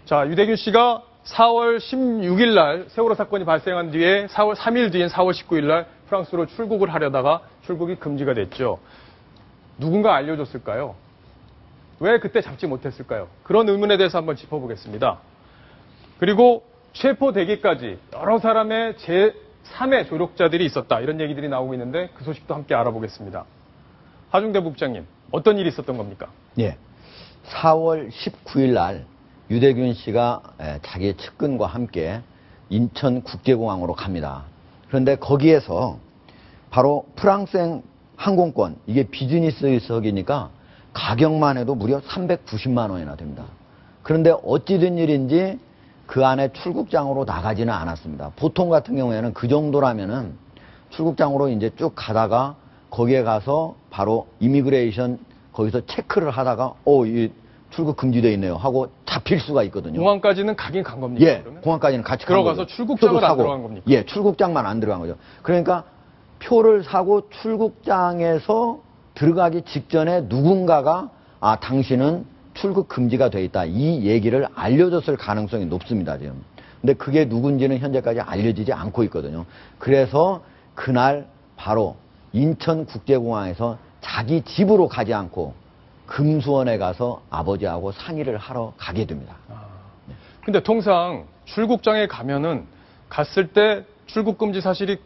자, 유대균 씨가 4월 16일 날 세월호 사건이 발생한 뒤에 3일 뒤인 4월 19일 날 프랑스로 출국을 하려다가 출국이 금지가 됐죠. 누군가 알려줬을까요? 왜 그때 잡지 못했을까요? 그런 의문에 대해서 한번 짚어보겠습니다. 그리고 체포되기까지 여러 사람의 제3의 조력자들이 있었다. 이런 얘기들이 나오고 있는데 그 소식도 함께 알아보겠습니다. 하중대 국장님, 어떤 일이 있었던 겁니까? 예. 4월 19일 날 유대균 씨가 자기 측근과 함께 인천국제공항으로 갑니다. 그런데 거기에서 바로 프랑스행 항공권, 이게 비즈니스석이니까 가격만 해도 무려 390만 원이나 됩니다. 그런데 어찌 된 일인지 그 안에 출국장으로 나가지는 않았습니다. 보통 같은 경우에는 그 정도라면은 출국장으로 이제 쭉 가다가 거기에 가서 바로 이미그레이션 거기서 체크를 하다가 이 출국 금지되어 있네요 하고 잡힐 수가 있거든요. 공항까지는 가긴 간 겁니까? 예, 그러면? 공항까지는 같이 들어가서 출국장을 안 들어간 겁니까? 예, 출국장만 안 들어간 거죠. 그러니까 표를 사고 출국장에서 들어가기 직전에 누군가가 당신은 출국 금지가 돼 있다. 이 얘기를 알려줬을 가능성이 높습니다, 지금. 근데 그게 누군지는 현재까지 알려지지 않고 있거든요. 그래서 그날 바로 인천국제공항에서 자기 집으로 가지 않고 금수원에 가서 아버지하고 상의를 하러 가게 됩니다. 근데 통상 출국장에 가면은 갔을 때 출국 금지 사실이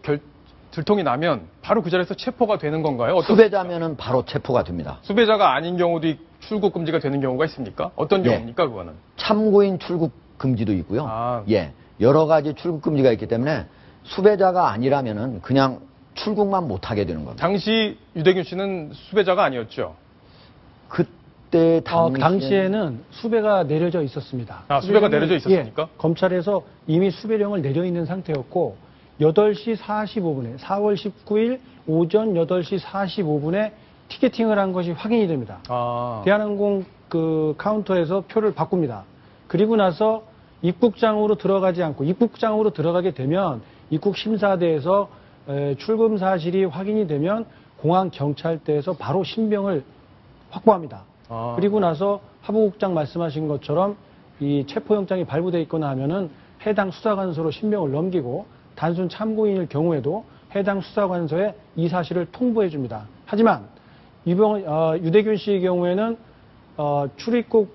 들통이 나면 바로 그 자리에서 체포가 되는 건가요? 수배자면은 바로 체포가 됩니다. 수배자가 아닌 경우도 출국 금지가 되는 경우가 있습니까? 어떤 경우입니까, 그거는? 참고인 출국 금지도 있고요. 예, 여러 가지 출국 금지가 있기 때문에 수배자가 아니라면은 그냥 출국만 못 하게 되는 겁니다. 당시 유대균 씨는 수배자가 아니었죠? 그때 당시에는 수배가 내려져 있었습니다. 수배가 내려져 있었습니까? 예, 검찰에서 이미 수배령을 내려 있는 상태였고 8시 45분에 4월 19일 오전 8시 45분에 티켓팅을 한 것이 확인이 됩니다. 대한항공 그 카운터에서 표를 바꿉니다. 그리고 나서 입국장으로 들어가지 않고 입국장으로 들어가게 되면 입국 심사대에서 출금 사실이 확인이 되면 공항 경찰대에서 바로 신병을 확보합니다. 그리고 나서 하부국장 말씀하신 것처럼 이 체포영장이 발부돼 있거나 하면은 해당 수사관서로 신병을 넘기고 단순 참고인일 경우에도 해당 수사관서에 이 사실을 통보해 줍니다. 하지만 유대균 씨의 경우에는 출국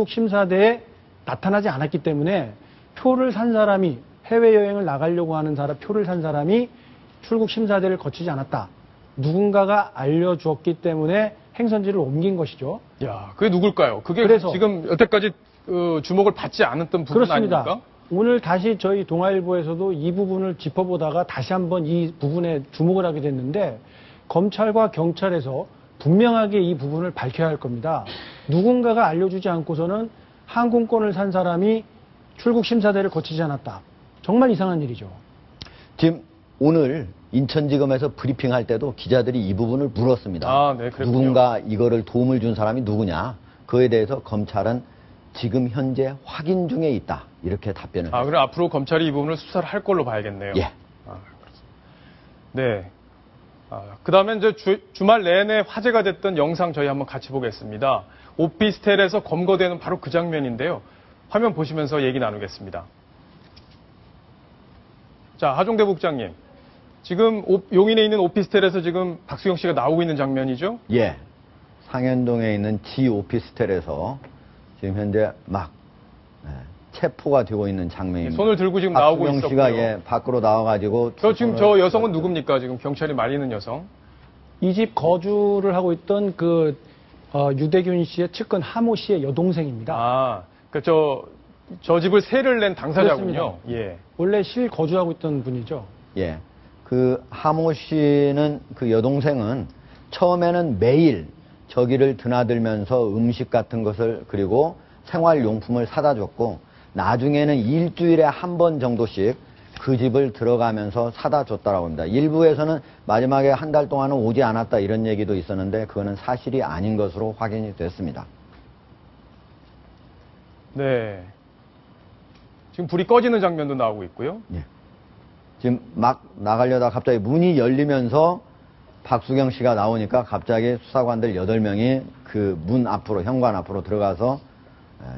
심사대에 나타나지 않았기 때문에 표를 산 사람이 해외여행을 나가려고 하는 표를 산 사람이 출국 심사대를 거치지 않았다. 누군가가 알려주었기 때문에 행선지를 옮긴 것이죠. 야, 그게 누굴까요? 그래서 지금 여태까지 주목을 받지 않았던 부분 그렇습니다. 아닙니까? 오늘 다시 저희 동아일보에서도 이 부분을 짚어보다가 다시 한번 이 부분에 주목을 하게 됐는데 검찰과 경찰에서 분명하게 이 부분을 밝혀야 할 겁니다. 누군가가 알려주지 않고서는 항공권을 산 사람이 출국 심사대를 거치지 않았다. 정말 이상한 일이죠. 지금 오늘 인천지검에서 브리핑할 때도 기자들이 이 부분을 물었습니다. 네, 누군가 이거를 도움을 준 사람이 누구냐. 그에 대해서 검찰은 지금 현재 확인 중에 있다. 이렇게 답변을 했습니다. 그럼 앞으로 검찰이 이 부분을 수사를 할 걸로 봐야겠네요. 예. 네. 그 다음에 이제 주말 내내 화제가 됐던 영상 저희 한번 같이 보겠습니다. 오피스텔에서 검거되는 바로 그 장면인데요. 화면 보시면서 얘기 나누겠습니다. 자, 하종대 국장님. 지금 용인에 있는 오피스텔에서 지금 박수영 씨가 나오고 있는 장면이죠? 예. 상현동에 있는 지 오피스텔에서 지금 현재 막 체포가 되고 있는 장면입니다. 손을 들고 지금 나오고 있었고요. 박수영 씨가 밖으로 나와가지고 저 여성은 누굽니까? 지금 경찰이 말리는 여성. 이 집 거주를 하고 있던 유대균 씨의 측근 하모 씨의 여동생입니다. 저 집을 세를 낸 당사자군요. 그렇습니다. 예. 원래 실거주하고 있던 분이죠. 예. 그 하모 씨는 그 여동생은 처음에는 매일 저기를 드나들면서 음식 같은 것을 그리고 생활용품을 사다 줬고 나중에는 일주일에 한 번 정도씩 그 집을 들어가면서 사다 줬다라고 합니다. 일부에서는 마지막에 한 달 동안은 오지 않았다 이런 얘기도 있었는데 그거는 사실이 아닌 것으로 확인이 됐습니다. 네. 지금 불이 꺼지는 장면도 나오고 있고요. 예. 지금 막 나가려다 갑자기 문이 열리면서 박수경 씨가 나오니까 갑자기 수사관들 8명이 그 문 앞으로 현관 앞으로 들어가서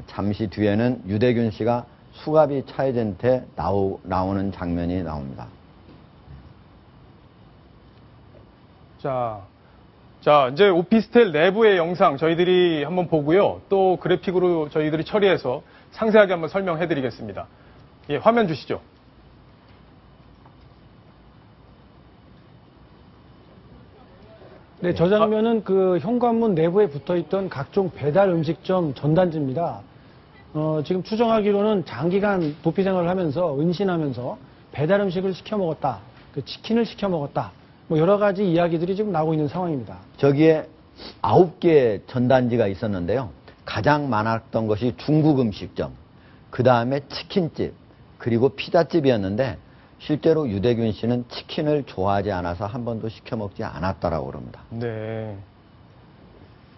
잠시 뒤에는 유대균 씨가 수갑이 차여진 채 나오는 장면이 나옵니다. 자, 이제 오피스텔 내부의 영상 저희들이 한번 보고요. 또 그래픽으로 저희들이 처리해서 상세하게 한번 설명해 드리겠습니다. 예, 화면 주시죠. 네, 저 장면은 그 현관문 내부에 붙어 있던 각종 배달 음식점 전단지입니다. 지금 추정하기로는 장기간 도피 생활을 하면서 은신하면서 배달 음식을 시켜 먹었다, 그 치킨을 시켜 먹었다, 뭐 여러 가지 이야기들이 지금 나오고 있는 상황입니다. 저기에 9개 전단지가 있었는데요. 가장 많았던 것이 중국 음식점, 그 다음에 치킨집, 그리고 피자집이었는데 실제로 유대균 씨는 치킨을 좋아하지 않아서 한 번도 시켜 먹지 않았다라고 그럽니다. 네.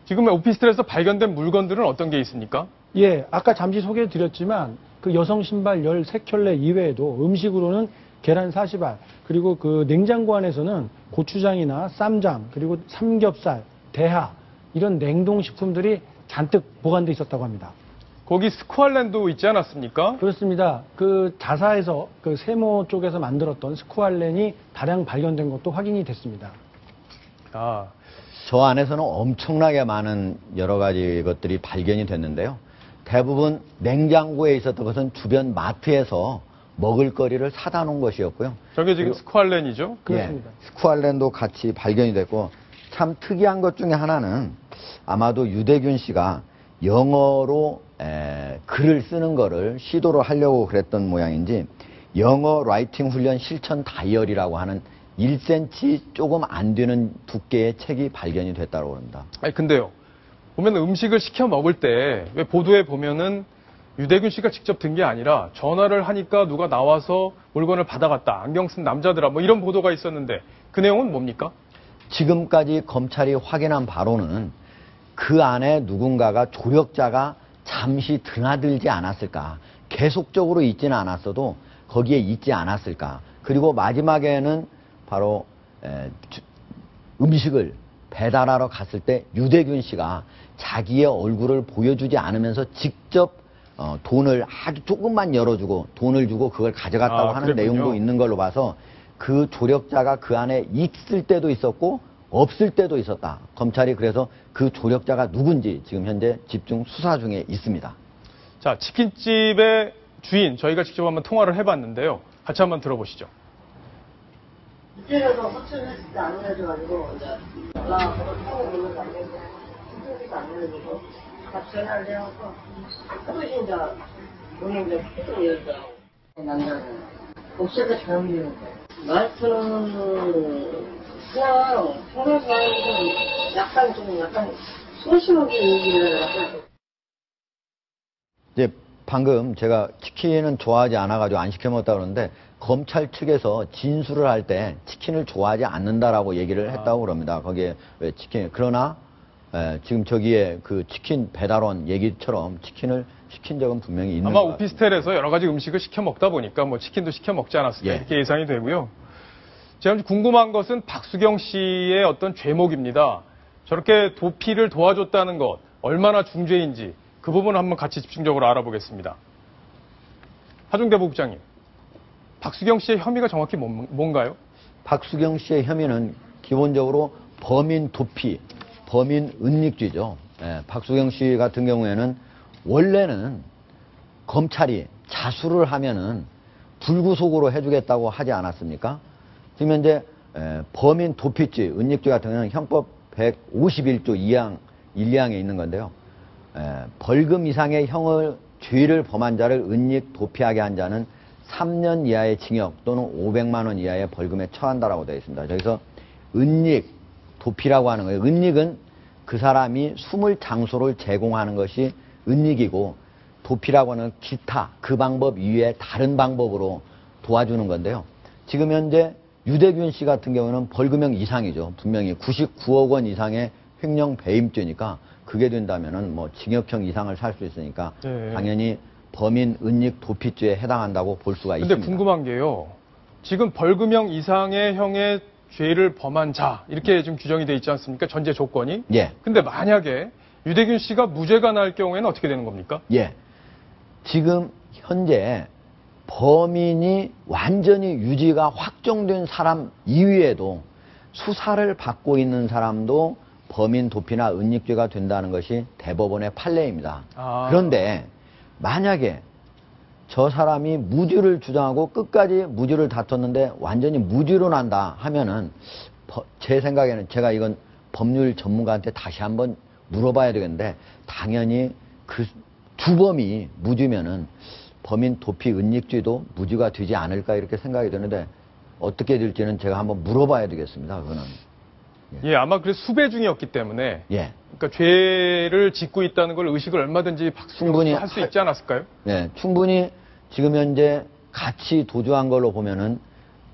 지금 오피스텔에서 발견된 물건들은 어떤 게 있습니까? 예, 아까 잠시 소개해 드렸지만 그 여성 신발 13켤레 이외에도 음식으로는 계란 40알, 그리고 그 냉장고 안에서는 고추장이나 쌈장, 그리고 삼겹살, 대하 이런 냉동식품들이 잔뜩 보관돼 있었다고 합니다. 거기 스쿠알렌도 있지 않았습니까? 그렇습니다. 그 자사에서 그 세모 쪽에서 만들었던 스쿠알렌이 다량 발견된 것도 확인이 됐습니다. 저 안에서는 엄청나게 많은 여러 가지 것들이 발견이 됐는데요. 대부분 냉장고에 있었던 것은 주변 마트에서 먹을거리를 사다 놓은 것이었고요. 저게 지금 스쿠알렌이죠? 그렇습니다. 예, 스쿠알렌도 같이 발견이 됐고, 참 특이한 것 중에 하나는 아마도 유대균 씨가 영어로 글을 쓰는 거를 시도를 하려고 그랬던 모양인지 영어 라이팅 훈련 실천 다이어리라고 하는 1cm 조금 안 되는 두께의 책이 발견이 됐다고 합니다. 아니 근데요. 보면 음식을 시켜 먹을 때 왜 보도에 보면은 유대균 씨가 직접 든 게 아니라 전화를 하니까 누가 나와서 물건을 받아갔다. 안경 쓴 남자들아 뭐 이런 보도가 있었는데 그 내용은 뭡니까? 지금까지 검찰이 확인한 바로는 그 안에 누군가가 조력자가 잠시 드나들지 않았을까. 계속적으로 있지는 않았어도 거기에 있지 않았을까. 그리고 마지막에는 바로 음식을 배달하러 갔을 때 유대균 씨가 자기의 얼굴을 보여주지 않으면서 직접 돈을 아주 조금만 열어주고 돈을 주고 그걸 가져갔다고 하는 그랬군요. 내용도 있는 걸로 봐서 그 조력자가 그 안에 있을 때도 있었고 없을 때도 있었다. 검찰이 그래서 그 조력자가 누군지 지금 현재 집중 수사 중에 있습니다. 자, 치킨집의 주인 저희가 직접 한번 통화를 해봤는데요. 같이 한번 들어보시죠. 이때라도 호출을 진짜 안 해줘가지고 나 타고 있는 거 아닌데 호출도 안 해가지고 딱 전화를 해갖고 그것이 이제 오늘 이제 피도 열더라고. 남자는 목소리가 잘 울리는데 말투는 그냥 평상시에 약간 소심하게 얘기를 하고. 이제 방금 제가 치킨은 좋아하지 않아가지고 안 시켜 먹었다 그러는데 검찰 측에서 진술을 할 때 치킨을 좋아하지 않는다라고 얘기를 했다고 그럽니다. 거기에 왜 치킨 그러나 지금 저기에 그 치킨 배달원 얘기처럼 치킨을 시킨 적은 분명히 있는 아마 것 같습니다. 오피스텔에서 여러 가지 음식을 시켜 먹다 보니까 뭐 치킨도 시켜 먹지 않았을까 예. 이렇게 예상이 되고요. 제가 궁금한 것은 박수경 씨의 어떤 죄목입니다. 저렇게 도피를 도와줬다는 것 얼마나 중죄인지 그 부분을 한번 같이 집중적으로 알아보겠습니다. 하중대 부국장님, 박수경 씨의 혐의가 정확히 뭔가요? 박수경 씨의 혐의는 기본적으로 범인 도피, 범인 은닉죄죠. 박수경 씨 같은 경우에는 원래는 검찰이 자수를 하면은 불구속으로 해주겠다고 하지 않았습니까? 지금 현재 범인 도피죄, 은닉죄 같은 경우는 형법 151조 2항, 1, 2항에 있는 건데요. 벌금 이상의 죄를 범한 자를 은닉, 도피하게 한 자는 3년 이하의 징역 또는 500만 원 이하의 벌금에 처한다라고 되어 있습니다. 여기서 은닉, 도피라고 하는 거예요. 은닉은 그 사람이 숨을 장소를 제공하는 것이 은닉이고 도피라고 하는 기타 그 방법 이외에 다른 방법으로 도와주는 건데요. 지금 현재 유대균 씨 같은 경우는 벌금형 이상이죠. 분명히 99억 원 이상의 횡령 배임죄니까 그게 된다면은 뭐 징역형 이상을 살 수 있으니까 네. 당연히 범인 은닉 도피죄에 해당한다고 볼 수가 근데 있습니다. 궁금한 게요. 지금 벌금형 이상의 형의 죄를 범한 자 이렇게 지금 규정이 돼 있지 않습니까? 전제 조건이. 예. 근데 만약에 유대균 씨가 무죄가 날 경우에는 어떻게 되는 겁니까? 예. 지금 현재 범인이 완전히 유죄가 확정된 사람 이외에도 수사를 받고 있는 사람도 범인 도피나 은닉죄가 된다는 것이 대법원의 판례입니다. 그런데 만약에 저 사람이 무죄를 주장하고 끝까지 무죄를 다퉜는데 완전히 무죄로 난다 하면은 제 생각에는 제가 이건 법률 전문가한테 다시 한번 물어봐야 되겠는데 당연히 그 주범이 무죄면은 범인 도피 은닉죄도 무죄가 되지 않을까 이렇게 생각이 드는데 어떻게 될지는 제가 한번 물어봐야 되겠습니다. 그거는. 예, 아마 그 수배 중이었기 때문에 예. 그러니까 죄를 짓고 있다는 걸 의식을 얼마든지 박수경 씨가 할 수 있지 않았을까요? 네, 충분히 지금 현재 같이 도주한 걸로 보면은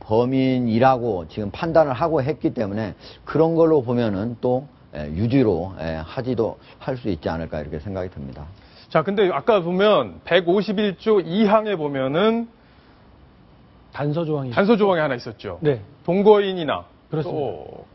범인이라고 지금 판단을 하고 했기 때문에 그런 걸로 보면은 또 유죄로 하지도 할 수 있지 않을까 이렇게 생각이 듭니다. 자, 근데 아까 보면 151조 2항에 보면은 단서 조항이 하나 있었죠. 네. 동거인이나 그렇습니다. 또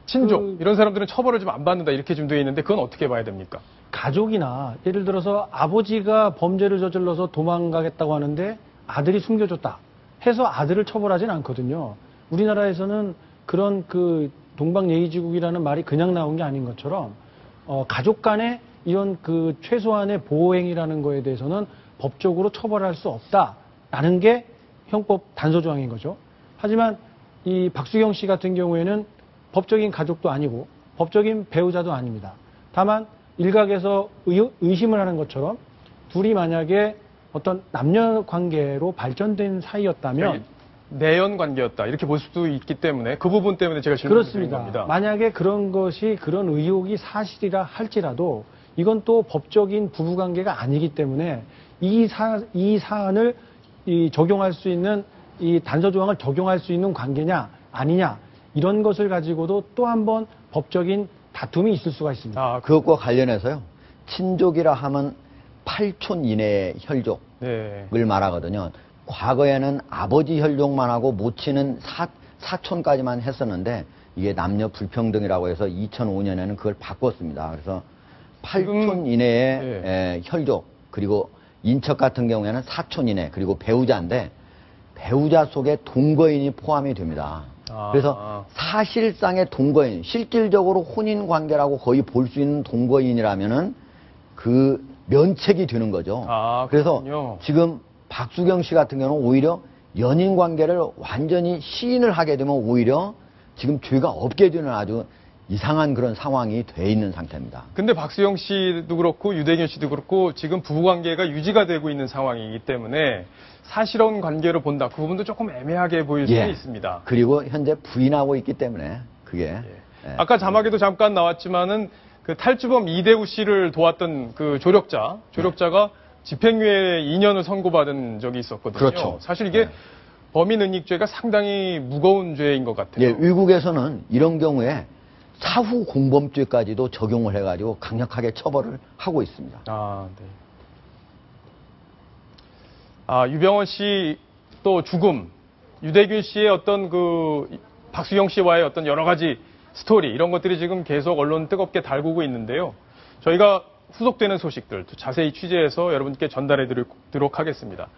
친족 이런 사람들은 처벌을 좀 안 받는다 이렇게 좀 되어 있는데 그건 어떻게 봐야 됩니까? 가족이나 예를 들어서 아버지가 범죄를 저질러서 도망가겠다고 하는데 아들이 숨겨줬다 해서 아들을 처벌하진 않거든요. 우리나라에서는 그런 그 동방예의지국이라는 말이 그냥 나온 게 아닌 것처럼 가족 간의 이런 그 최소한의 보호행위라는 거에 대해서는 법적으로 처벌할 수 없다라는 게 형법 단서조항인 거죠. 하지만 이 박수경 씨 같은 경우에는 법적인 가족도 아니고 법적인 배우자도 아닙니다. 다만 일각에서 의심을 하는 것처럼 둘이 만약에 어떤 남녀 관계로 발전된 사이였다면 내연 관계였다 이렇게 볼 수도 있기 때문에 그 부분 때문에 제가 질문을 드린 겁니다. 그렇습니다. 만약에 그런 의혹이 사실이라 할지라도 이건 또 법적인 부부 관계가 아니기 때문에 이 사안을 적용할 수 있는 이 단서 조항을 적용할 수 있는 관계냐 아니냐 이런 것을 가지고도 또 한 번 법적인 다툼이 있을 수가 있습니다. 그것과 관련해서요. 친족이라 하면 8촌 이내의 혈족을 말하거든요. 과거에는 아버지 혈족만 하고 모친은 사촌까지만 했었는데 이게 남녀 불평등이라고 해서 2005년에는 그걸 바꿨습니다. 그래서 8촌 이내의 혈족 그리고 인척 같은 경우에는 4촌 이내 그리고 배우자인데 배우자 속에 동거인이 포함이 됩니다. 그래서 사실상의 동거인, 실질적으로 혼인 관계라고 거의 볼 수 있는 동거인이라면은 그 면책이 되는 거죠. 그래서 지금 박수경 씨 같은 경우는 오히려 연인 관계를 완전히 시인을 하게 되면 오히려 지금 죄가 없게 되는 아주 이상한 그런 상황이 돼 있는 상태입니다. 근데 박수영 씨도 그렇고 유대균 씨도 그렇고 지금 부부관계가 유지가 되고 있는 상황이기 때문에 사실혼 관계로 본다. 그 부분도 조금 애매하게 보일 수는 있습니다. 그리고 현재 부인하고 있기 때문에 그게. 아까 자막에도 잠깐 나왔지만은 그 탈주범 이대우 씨를 도왔던 그 조력자가 집행유예 2년을 선고받은 적이 있었거든요. 그렇죠. 사실 이게 범인 은닉죄가 상당히 무거운 죄인 것 같아요. 외국에서는 이런 경우에 사후 공범죄까지도 적용을 해가지고 강력하게 처벌을 하고 있습니다. 유병헌 씨 또 죽음, 유대균 씨의 어떤 그 박수경 씨와의 어떤 여러 가지 스토리 이런 것들이 지금 계속 언론 뜨겁게 달구고 있는데요. 저희가 후속되는 소식들 자세히 취재해서 여러분께 전달해 드리도록 하겠습니다.